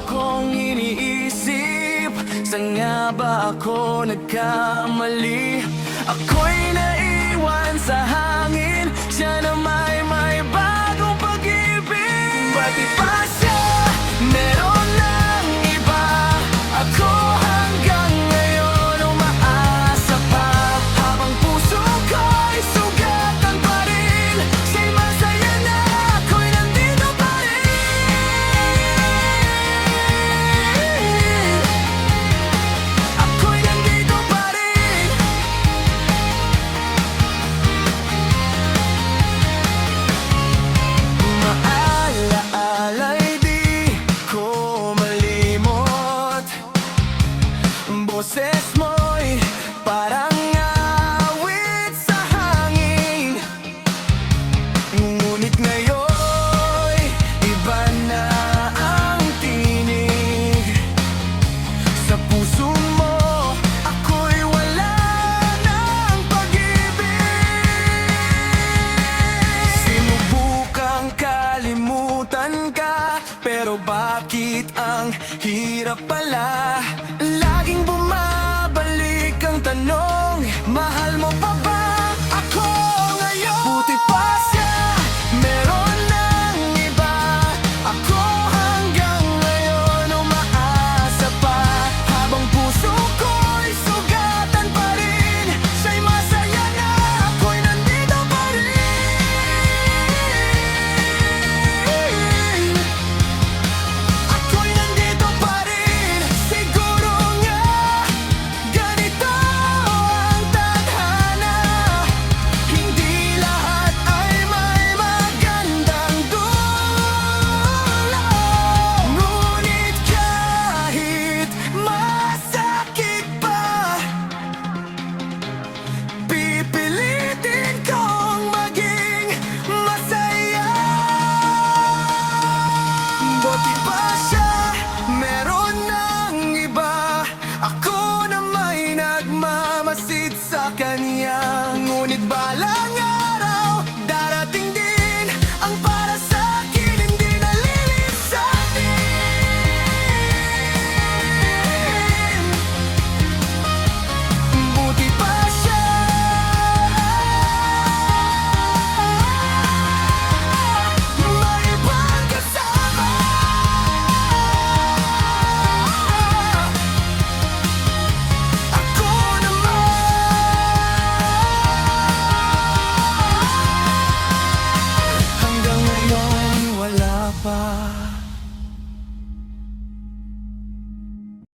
kong iniisip, saan nga ba ako nagkamali? Ako'y naiwan sa hangin, siya na may bagong pag-ibig. Ba't iba siya, meron ng iba, ako hanggang ngayon umaasa pa. Habang puso ko'y sugatan pa rin, siya'y masaya na ako'y nandito pa rin. Ako'y nandito pa rin. Maaalaala'y di ko malimot, boses mo'y parang awit sa hangin. Ngunit ngayon'y iba na ang tinig. Sa puso mo ako'y wala ng pag-ibig. Sinubukang kalimutan ka, pero bakit ang hirap pala?